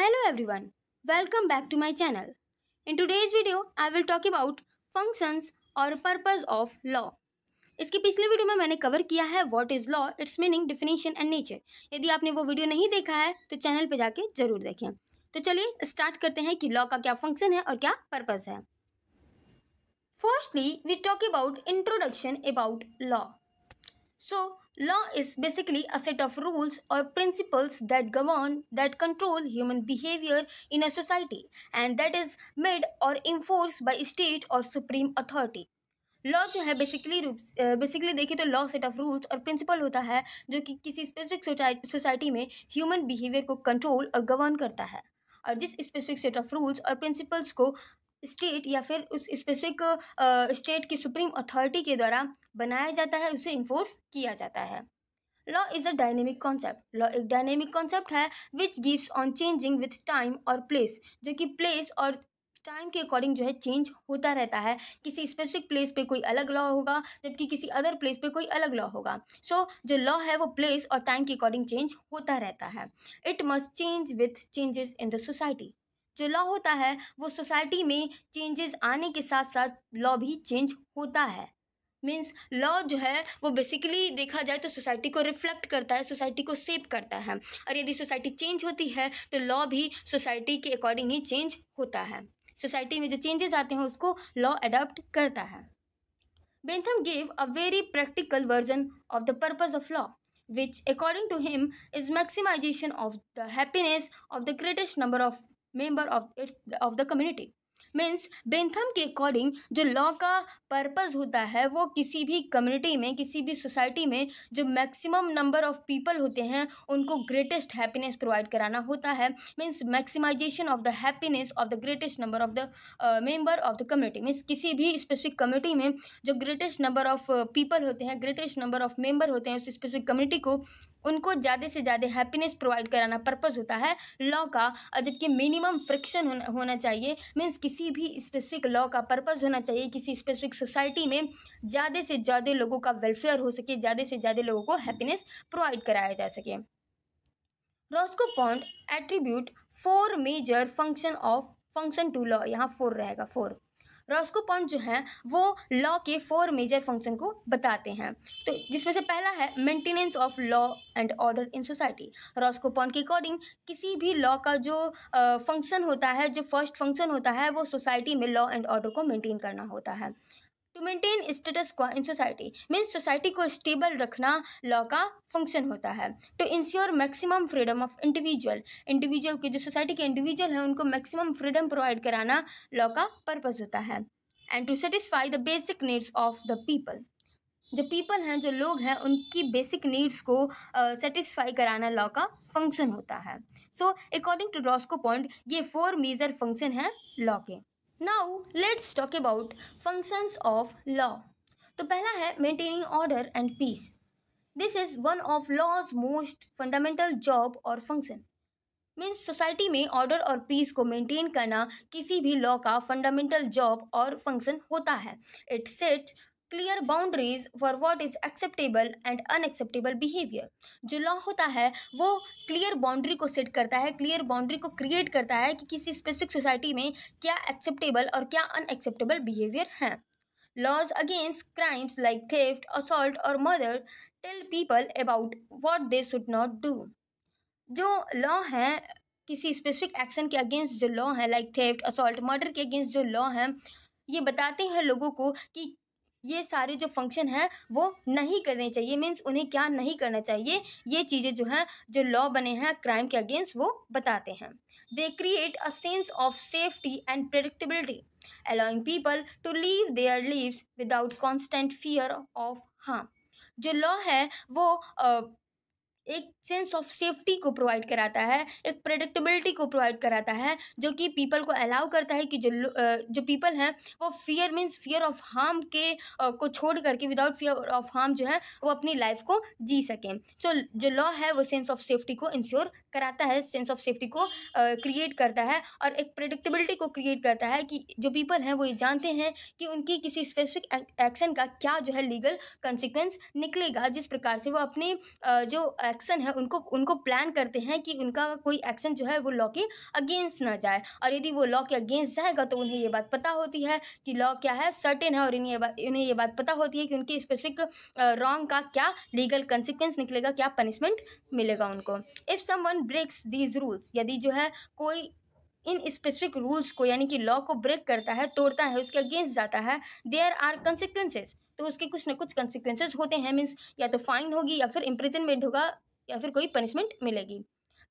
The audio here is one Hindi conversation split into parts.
Hello everyone, welcome back to my channel. In today's video, I will talk about functions or purpose of law. इसकी पिछले वीडियो में मैंने कवर किया है what is law, it's meaning, definition and nature. यदि आपने वो वीडियो नहीं देखा है तो चैनल पे जाके जरूर देखें। तो चलिए स्टार्ट करते हैं कि लॉ का क्या फंक्शन है और क्या पर्पस है। Firstly we talk about introduction about law. So, law is basically a set of rules or principles that govern, that control human behavior in a society and that is made or enforced by state or supreme authority. Law जो है बेसिकली देखें तो लॉ सेट ऑफ रूल्स और प्रिंसिपल होता है जो कि किसी स्पेसिफिक सोसाइटी में ह्यूमन बिहेवियर को कंट्रोल और गवर्न करता है। और जिस स्पेसिफिक सेट ऑफ रूल्स और प्रिंसिपल्स को स्टेट या फिर उस स्पेसिफिक स्टेट की सुप्रीम अथॉरिटी के द्वारा बनाया जाता है, उसे इन्फोर्स किया जाता है। Law is a dynamic concept. Law एक डायनेमिक कॉन्सेप्ट है which gives on changing with time और प्लेस, जो कि प्लेस और टाइम के अकॉर्डिंग जो है चेंज होता रहता है। किसी स्पेसिफिक प्लेस पे कोई अलग लॉ होगा जबकि किसी अदर प्लेस पे कोई अलग लॉ होगा। सो जो लॉ है वो प्लेस और टाइम के अकॉर्डिंग चेंज होता रहता है। It must change with changes in the society. जो लॉ होता है वो सोसाइटी में चेंजेस आने के साथ साथ लॉ भी चेंज होता है। मीन्स लॉ जो है वो बेसिकली देखा जाए तो सोसाइटी को रिफ्लेक्ट करता है, सोसाइटी को शेप करता है। और यदि सोसाइटी चेंज होती है तो लॉ भी सोसाइटी के अकॉर्डिंग ही चेंज होता है। सोसाइटी में जो चेंजेस आते हैं उसको लॉ अडॉप्ट करता है। Bentham gave a very practical version of the purpose of law which according to him is maximization of the happiness of the greatest number of member of the community. Means Bentham के अकॉर्डिंग जो लॉ का पर्पस होता है वो किसी भी कम्युनिटी में, किसी भी सोसाइटी में जो मैक्सिमम नंबर ऑफ पीपल होते हैं उनको ग्रेटेस्ट हैप्पीनेस प्रोवाइड कराना होता है। Means maximization of the happiness of the greatest number of the member of the community. Means किसी भी स्पेसिफिक कम्युनिटी में जो ग्रेटेस्ट नंबर ऑफ पीपल होते हैं, ग्रेटेस्ट नंबर ऑफ मेंबर होते हैं उस स्पेसिफिक कम्युनिटी को, उनको ज़्यादा से ज़्यादा हैप्पीनेस प्रोवाइड कराना पर्पस होता है लॉ का। जबकि मिनिमम फ्रिक्शन होना चाहिए। मीन्स किसी भी स्पेसिफिक लॉ का पर्पस होना चाहिए किसी स्पेसिफिक सोसाइटी में ज़्यादा से ज़्यादा लोगों का वेलफेयर हो सके, ज़्यादा से ज़्यादा लोगों को हैप्पीनेस प्रोवाइड कराया जा सके। Roscoe Pound attribute 4 major function to law. यहाँ 4 रहेगा, 4। रॉस्को पॉन्ड जो है वो लॉ के 4 मेजर फंक्शन को बताते हैं। तो जिसमें से पहला है maintenance of law and order in society. Roscoe pond के अकॉर्डिंग किसी भी लॉ का जो फंक्शन होता है, जो फर्स्ट फंक्शन होता है वो सोसाइटी में लॉ एंड ऑर्डर को मेंटेन करना होता है। To maintain status quo in society means society को स्टेबल रखना लॉ का फंक्शन होता है। To ensure maximum freedom of individual के जो सोसाइटी के इंडिविजुअल हैं उनको मैक्सिमम फ्रीडम प्रोवाइड कराना लॉ का पर्पस होता है। And to satisfy the basic needs of the people, जो पीपल हैं, जो लोग हैं, उनकी बेसिक नीड्स को सेटिस्फाई कराना लॉ का फंक्शन होता है। So according to Roscoe Pound ये 4 मेजर फंक्शन हैं लॉ के। Now let's talk about functions of law. तो पहला है maintaining order and peace. This is one of law's most fundamental job और फंक्शन। मीन्स सोसाइटी में ऑर्डर और पीस को मेंटेन करना किसी भी लॉ का फंडामेंटल जॉब और फंक्शन होता है। It sets clear boundaries for what is acceptable and unacceptable behaviour. जो लॉ होता है वो क्लियर बाउंड्री को सेट करता है, क्लियर बाउंड्री को क्रिएट करता है कि किसी स्पेसिफिक सोसाइटी में क्या एक्सेप्टेबल और क्या अनएक्सेप्टेबल बिहेवियर हैं। Laws against crimes like theft, assault और murder tell people about what they should not do. जो लॉ हैं किसी स्पेसिफिक एक्शन के अगेंस्ट, जो लॉ हैं लाइक थेफ्ट, असॉल्ट, मर्डर के अगेंस्ट जो लॉ हैं, ये बताते हैं लोगों को कि ये सारे जो फंक्शन हैं वो नहीं करने चाहिए। मीन्स उन्हें क्या नहीं करना चाहिए, ये चीज़ें जो हैं, जो लॉ बने हैं क्राइम के अगेंस्ट, वो बताते हैं। They create a sense of safety and predictability allowing people to live their lives without constant fear of harm. जो लॉ है वो एक सेंस ऑफ सेफ्टी को प्रोवाइड कराता है, एक प्रेडिक्टेबिलिटी को प्रोवाइड कराता है, जो कि पीपल को अलाउ करता है कि जो पीपल हैं वो fear means fear of harm के को छोड़ करके, विदाउट फियर ऑफ हार्म जो है वो अपनी लाइफ को जी सकें। सो जो लॉ है वो सेंस ऑफ सेफ्टी को इंश्योर कराता है, सेंस ऑफ सेफ्टी को क्रिएट करता है और एक प्रेडिक्टेबिलिटी को क्रिएट करता है कि जो पीपल हैं वो ये जानते हैं कि उनकी किसी स्पेसिफिक एक्शन का क्या जो है लीगल कंसिक्वेंस निकलेगा, जिस प्रकार से वो अपने जो एक्शन है उनको उनको प्लान करते हैं कि उनका कोई एक्शन जो है वो लॉ के अगेंस्ट ना जाए, और यदि वो लॉ के अगेंस्ट जाएगा तो उन्हें ये बात पता होती है कि लॉ क्या है, सर्टेन है, और इन्हें ये बात पता होती है कि उनकी स्पेसिफिक रॉन्ग का क्या लीगल कंसिक्वेंस निकलेगा, क्या पनिशमेंट मिलेगा उनको। If someone breaks these rules, यदि जो है कोई इन स्पेसिफिक रूल्स को यानी कि लॉ को ब्रेक करता है, तोड़ता है, उसके अगेंस्ट जाता है, देयर आर कंसिक्वेंसेज, तो उसके कुछ ना कुछ कंसिक्वेंसेज होते हैं। मीन्स या तो फाइन होगी या फिर इम्प्रिजनमेंट होगा या फिर कोई पनिशमेंट मिलेगी।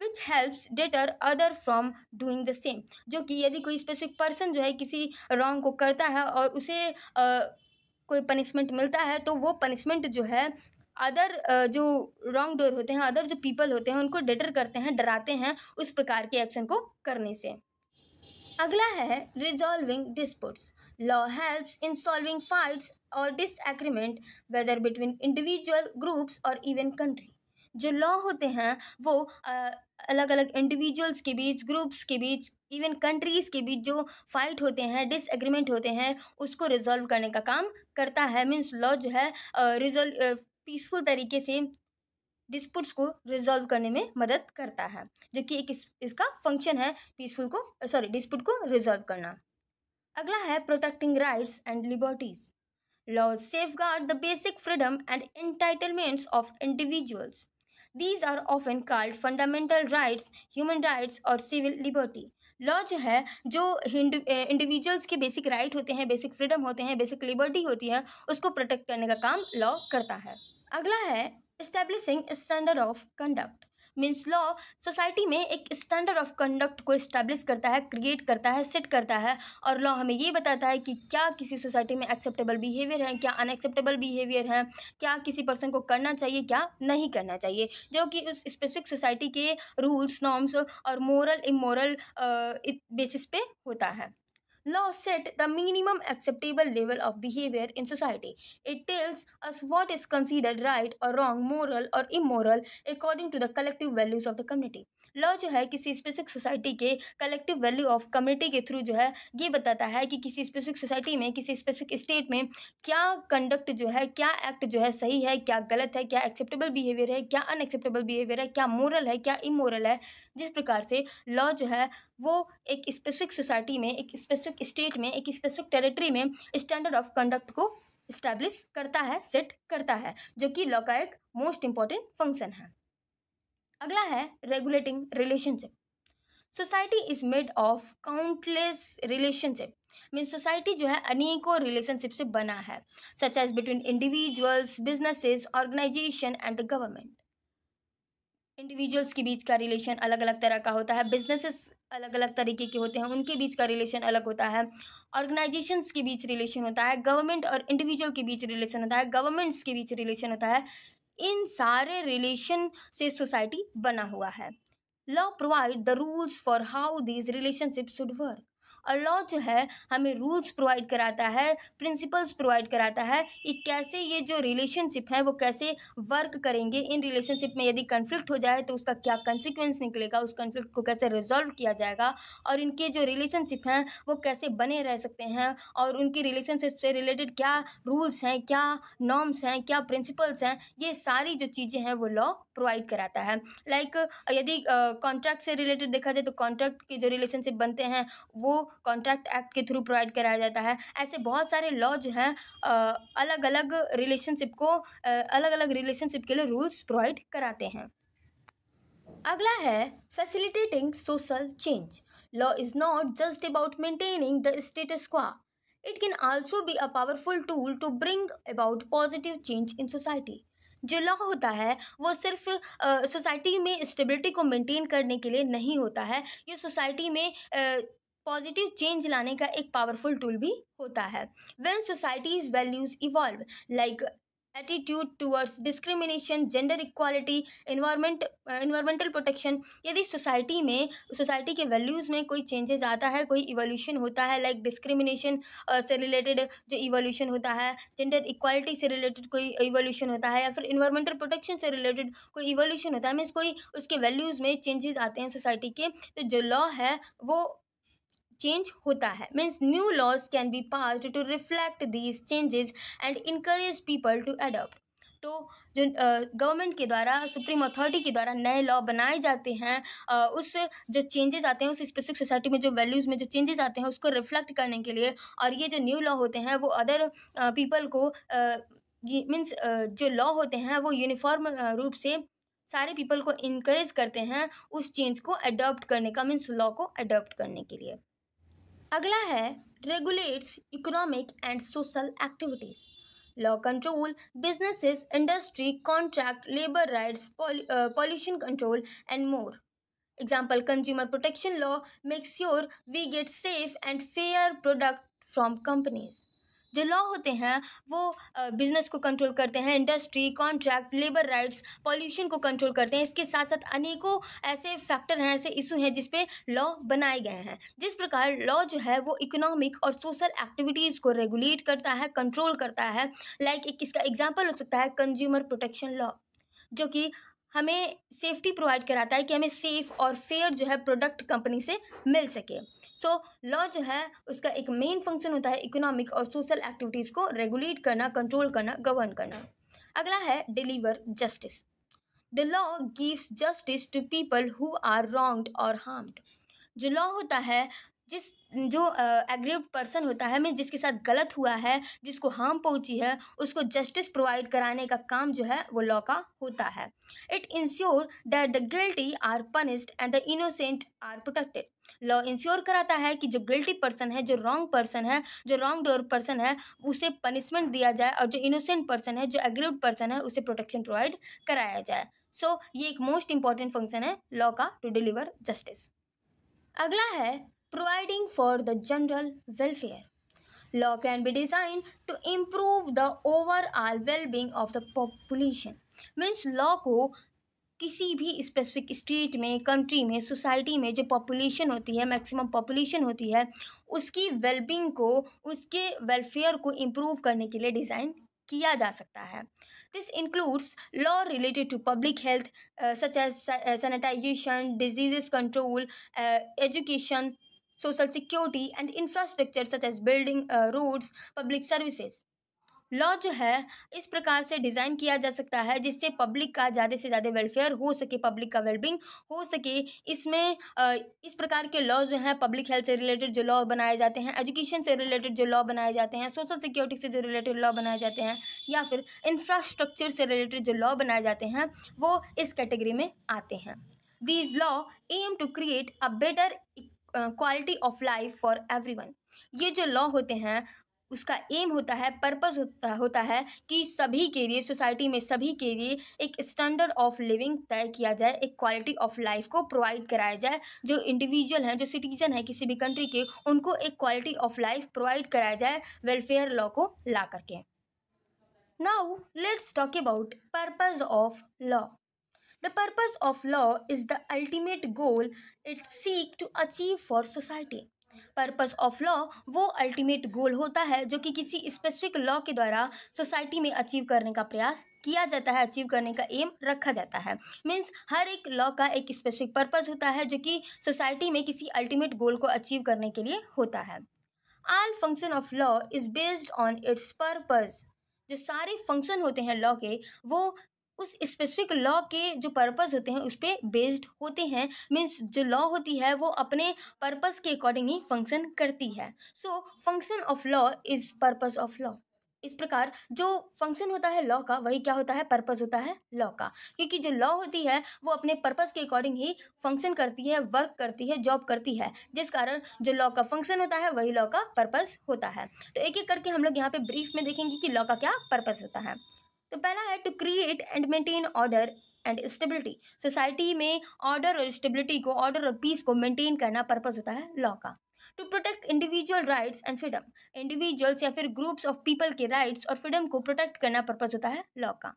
Which helps debtor other from doing the same, जो कि यदि कोई स्पेसिफिक पर्सन जो है किसी रॉन्ग को करता है और उसे कोई पनिशमेंट मिलता है, तो वो पनिशमेंट जो है अदर जो रॉन्ग डोर होते हैं, अदर जो पीपल होते हैं, उनको डेटर करते हैं, डराते हैं उस प्रकार के एक्शन को करने से। अगला है resolving disputes. Law helps in solving fights और disagreement whether between individual groups और इवन कंट्री। जो लॉ होते हैं वो अलग अलग इंडिविजुअल्स के बीच, ग्रुप्स के बीच, इवन कंट्रीज़ के बीच जो फाइट होते हैं, डिसएग्रीमेंट होते हैं, उसको रिजॉल्व करने का काम करता है। मीन्स लॉ जो है रिजॉल्व पीसफुल तरीके से डिस्प्यूट्स को रिजॉल्व करने में मदद करता है, जो कि एक इसका फंक्शन है डिस्प्यूट को रिजॉल्व करना। अगला है protecting rights and liberties. Laws safeguard the basic freedom and entitlements of individuals. These are often called fundamental rights, human rights और सिविल लिबर्टी। लॉ जो है, जो इंडिविजुअल्स के बेसिक राइट होते हैं, बेसिक फ्रीडम होते हैं, बेसिक लिबर्टी होती है, उसको प्रोटेक्ट करने का काम लॉ करता है। अगला है establishing standard of conduct. Means law society में एक स्टैंडर्ड ऑफ कंडक्ट को इस्टेब्लिश करता है, क्रिएट करता है, सेट करता है, और लॉ हमें ये बताता है कि क्या किसी सोसाइटी में एक्सेप्टेबल बिहेवियर है, क्या अनएक्सेप्टेबल बिहेवियर है, क्या किसी पर्सन को करना चाहिए, क्या नहीं करना चाहिए, जो कि उस स्पेसिफिक सोसाइटी के रूल्स, नॉर्म्स और मोरल इमोरल बेसिस पे होता है। Law set the minimum acceptable level of behavior in society. It tells us what is considered right or wrong, moral or immoral according to the collective values of the community. Law जो है किसी स्पेसिफिक सोसाइटी के कलेक्टिव वैल्यू ऑफ कम्युनिटी के थ्रू जो है ये बताता है कि किसी स्पेसिफिक सोसाइटी में, किसी स्पेसिफिक स्टेट में क्या कंडक्ट जो है, क्या एक्ट जो है सही है, क्या गलत है, क्या एक्सेप्टेबल बिहेवियर है, क्या अनएक्सेप्टेबल बिहेवियर है, क्या मोरल है, क्या इमोरल है। जिस प्रकार से लॉ जो है वो एक स्पेसिफिक सोसाइटी में, एक स्पेसिफिक स्टेट में, एक स्पेसिफिक टेरिटरी में स्टैंडर्ड ऑफ कंडक्ट को इस्टेब्लिश करता है, सेट करता है, जो कि लॉ का एक मोस्ट इंपॉर्टेंट फंक्शन है। अगला है regulating relationship. Society is made of countless relationship. Means society जो है अनेकों रिलेशनशिप से बना है, such as between individuals, businesses, organisation and the government. Individuals के बीच का रिलेशन अलग अलग तरह का होता है, बिजनेसेस अलग अलग तरीके के होते हैं, उनके बीच का रिलेशन अलग होता है, ऑर्गेनाइजेशंस के बीच रिलेशन होता है, गवर्नमेंट और इंडिविजुअल के बीच रिलेशन होता है, गवर्नमेंट्स के बीच रिलेशन होता है। इन सारे रिलेशन से सोसाइटी बना हुआ है। Law provide the rules for how these relationship should work. और लॉ जो है हमें रूल्स प्रोवाइड कराता है, प्रिंसिपल्स प्रोवाइड कराता है कि कैसे ये जो रिलेशनशिप है वो कैसे वर्क करेंगे। इन रिलेशनशिप में यदि कन्फ्लिक्ट हो जाए तो उसका क्या कंसिक्वेंस निकलेगा, उस कन्फ्लिक्ट को कैसे रिजॉल्व किया जाएगा, और इनके जो रिलेशनशिप हैं वो कैसे बने रह सकते हैं, और उनकी रिलेशनशिप से रिलेटेड क्या रूल्स हैं, क्या नॉर्म्स हैं, क्या प्रिंसिपल्स हैं, ये सारी जो चीज़ें हैं वो लॉ प्रोवाइड कराता है। लाइक यदि कॉन्ट्रैक्ट से रिलेटेड देखा जाए तो कॉन्ट्रैक्ट के जो रिलेशनशिप बनते हैं वो कॉन्ट्रैक्ट एक्ट के थ्रू प्रोवाइड कराया जाता है। ऐसे बहुत सारे लॉ जो हैं अलग अलग रिलेशनशिप को अलग अलग रिलेशनशिप के लिए रूल्स प्रोवाइड कराते हैं। अगला है facilitating social change. Law is not just about maintaining the status quo, it can also be a powerful tool to bring about positive change in society. जो लॉ होता है वो सिर्फ सोसाइटी में स्टेबिलिटी को मेंटेन करने के लिए नहीं होता है, ये सोसाइटी में पॉजिटिव चेंज लाने का एक पावरफुल टूल भी होता है। When societies values evolve like attitude towards discrimination, gender equality, environmental protection, यदि सोसाइटी के वैल्यूज़ में कोई चेंजेस आता है, कोई इवोल्यूशन होता है, लाइक डिस्क्रिमिनेशन से रिलेटेड जो इवोल्यूशन होता है, जेंडर इक्वालिटी से रिलेटेड कोई इवोल्यूशन होता है, या फिर इन्वायरमेंटल प्रोटेक्शन से रिलेटेड कोई इवोल्यूशन होता है, मीन्स कोई उसके वैल्यूज़ में चेंजेस आते हैं सोसाइटी के, तो जो लॉ है वो चेंज होता है। Means new laws can be passed to reflect these changes and encourage people to adopt. तो जो गवर्नमेंट के द्वारा, सुप्रीम अथॉरिटी के द्वारा नए लॉ बनाए जाते हैं, उस जो चेंजेस आते हैं उस स्पेसिफिक सोसाइटी में, जो वैल्यूज़ में जो चेंजेस आते हैं उसको रिफ्लेक्ट करने के लिए, और ये जो न्यू लॉ होते हैं वो अदर पीपल को ये मीन्स जो लॉ होते हैं वो यूनिफॉर्म रूप से सारे पीपल को इनकरेज करते हैं उस चेंज को अडॉप्ट करने का, मीन्स लॉ को अडॉप्ट करने के लिए। अगला है regulates economic and social activities. Law control businesses, industry, contract, labour rights, pollution control and more. Example, consumer protection law makes sure we get safe and fair product from companies. जो लॉ होते हैं वो बिजनेस को कंट्रोल करते हैं, industry, contract, labour rights, pollution को कंट्रोल करते हैं। इसके साथ साथ अनेकों ऐसे फैक्टर हैं, ऐसे इशू हैं जिस पे लॉ बनाए गए हैं। जिस प्रकार लॉ जो है वो इकोनॉमिक और सोशल एक्टिविटीज़ को रेगुलेट करता है, कंट्रोल करता है। लाइक एक इसका एग्जाम्पल हो सकता है कंज्यूमर प्रोटेक्शन लॉ, जो कि हमें सेफ्टी प्रोवाइड कराता है कि हमें सेफ़ और फेयर जो है प्रोडक्ट कंपनी से मिल सके। सो लॉ जो है उसका एक मेन फंक्शन होता है इकोनॉमिक और सोशल एक्टिविटीज़ को रेगुलेट करना, कंट्रोल करना, गवर्न करना। अगला है deliver justice. The law gives justice to people who are wronged और हार्म्ड। जो लॉ होता है, जिस जो एग्रीव्ड पर्सन होता है, मैं जिसके साथ गलत हुआ है, जिसको हार्म पहुंची है, उसको जस्टिस प्रोवाइड कराने का काम जो है वो लॉ का होता है। It ensure that the guilty are punished and the innocent are protected. Law ensure कराता है कि जो गिल्टी पर्सन है, जो रॉन्ग पर्सन है, जो रॉन्ग डोर पर्सन है, उसे पनिशमेंट दिया जाए, और जो इनोसेंट पर्सन है, जो एग्रीव्ड पर्सन है, उसे प्रोटेक्शन प्रोवाइड कराया जाए। सो ये एक मोस्ट इंपॉर्टेंट फंक्शन है लॉ का, टू डिलीवर जस्टिस। अगला है providing for the general welfare. Law can be designed to improve the overall well-being of the population. Means law को किसी भी स्पेसिफिक स्टेट में, कंट्री में, सोसाइटी में जो पॉपुलेशन होती है, मैक्सिमम पॉपुलेशन होती है, उसकी वेलबींग को, उसके वेलफेयर को इम्प्रूव करने के लिए डिज़ाइन किया जा सकता है। This includes law related to public health such as sanitisation, diseases control, education, social security and infrastructure such as building, roads, public services. Law जो है इस प्रकार से डिज़ाइन किया जा सकता है जिससे पब्लिक का ज़्यादा से ज़्यादा वेलफेयर हो सके, पब्लिक का वेलबींग हो सके। इसमें इस प्रकार के लॉ जो हैं, पब्लिक हेल्थ से रिलेटेड जो लॉ बनाए जाते हैं, एजुकेशन से रिलेटेड जो लॉ बनाए जाते हैं, सोशल सिक्योरिटी से जो रिलेटेड लॉ बनाए जाते हैं, या फिर इंफ्रास्ट्रक्चर से रिलेटेड जो लॉ बनाए जाते हैं, वो इस कैटेगरी में आते हैं। These law aim to create a better quality of life for everyone. ये जो लॉ होते हैं उसका एम होता है, पर्पस होता है कि सभी के लिए, सोसाइटी में सभी के लिए एक स्टैंडर्ड ऑफ लिविंग तय किया जाए, एक क्वालिटी ऑफ लाइफ को प्रोवाइड कराया जाए। जो इंडिविजुअल हैं, जो सिटीजन हैं किसी भी कंट्री के, उनको एक क्वालिटी ऑफ लाइफ प्रोवाइड कराया जाए वेलफेयर लॉ को ला करके। Now let's talk about purpose of law. The purpose of law is the ultimate goal it seek to achieve for society. Purpose of law वो अल्टीमेट गोल होता है जो कि किसी स्पेसिफिक लॉ के द्वारा सोसाइटी में अचीव करने का प्रयास किया जाता है, अचीव करने का एम रखा जाता है। मीन्स हर एक लॉ का एक स्पेसिफिक पर्पस होता है जो कि सोसाइटी में किसी अल्टीमेट गोल को अचीव करने के लिए होता है। All function of law is based on it's purpose. जो सारे फंक्शन होते हैं लॉ के, वो उस स्पेसिफिक लॉ के जो पर्पस होते हैं उस पर बेस्ड होते हैं। मीन्स जो लॉ होती है वो अपने पर्पस के अकॉर्डिंग ही फंक्शन करती है। So function of law is purpose of law. इस प्रकार जो फंक्शन होता है लॉ का, वही क्या होता है, पर्पस होता है लॉ का। क्योंकि जो लॉ होती है वो अपने पर्पस के अकॉर्डिंग ही फंक्शन करती है, वर्क करती है, जॉब करती है, जिस कारण जो लॉ का फंक्शन होता है वही लॉ का पर्पस होता है। तो एक एक करके हम लोग यहाँ पे ब्रीफ में देखेंगे कि लॉ का क्या पर्पस होता है। तो पहला है to create and maintain order and stability. Society में ऑर्डर और स्टेबिलिटी को, ऑर्डर और पीस को मेंटेन करना पर्पस होता है लॉ का। To protect individual rights and freedom. Individuals या फिर ग्रुप्स ऑफ पीपल के राइट्स और फ्रीडम को प्रोटेक्ट करना पर्पस होता है लॉ का।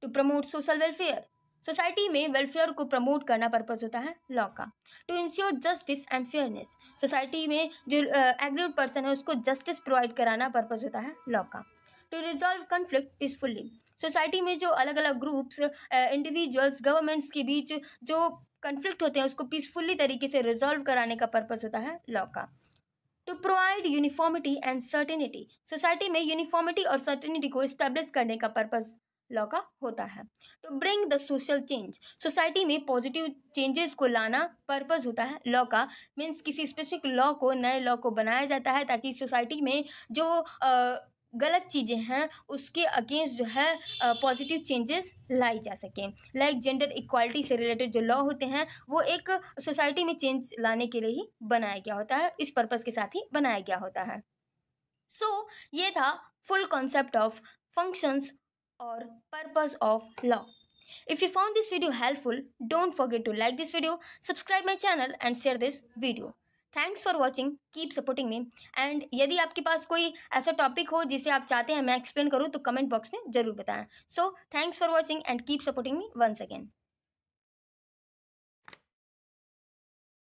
To promote social welfare. Society में वेलफेयर को प्रमोट करना पर्पस होता है लॉ का। To ensure justice and fairness. Society में जो एग्रीड पर्सन है उसको जस्टिस प्रोवाइड कराना पर्पस होता है लॉ का। To resolve conflict peacefully. Society में जो अलग अलग ग्रुप्स, इंडिविजुअल्स, गवर्नमेंट्स के बीच जो कन्फ्लिक्ट होते हैं उसको पीसफुली तरीके से रिजॉल्व कराने का पर्पस होता है लॉ का। To provide uniformity and certainty. Society में यूनिफॉर्मिटी और सर्टेनिटी को इस्टेब्लिश करने का पर्पस लॉ का होता है। To bring the social change, society में पॉजिटिव चेंजेस को लाना पर्पस होता है लॉ का। मीन्स किसी स्पेसिफिक लॉ को, नए लॉ को बनाया जाता है ताकि सोसाइटी में जो गलत चीज़ें हैं उसके अगेंस्ट जो है पॉजिटिव चेंजेस लाई जा सकें। लाइक जेंडर इक्वालिटी से रिलेटेड जो लॉ होते हैं वो एक सोसाइटी में चेंज लाने के लिए ही बनाया गया होता है, इस पर्पस के साथ ही बनाया गया होता है। सो ये था फुल कॉन्सेप्ट ऑफ फंक्शंस और purpose of law. If you found this video helpful, don't forget to like this video, subscribe my channel and share this video. Thanks for watching, keep supporting me, and यदि आपके पास कोई ऐसा टॉपिक हो जिसे आप चाहते हैं मैं एक्सप्लेन करूँ तो कमेंट बॉक्स में ज़रूर बताएं. So thanks for watching and keep supporting me once again.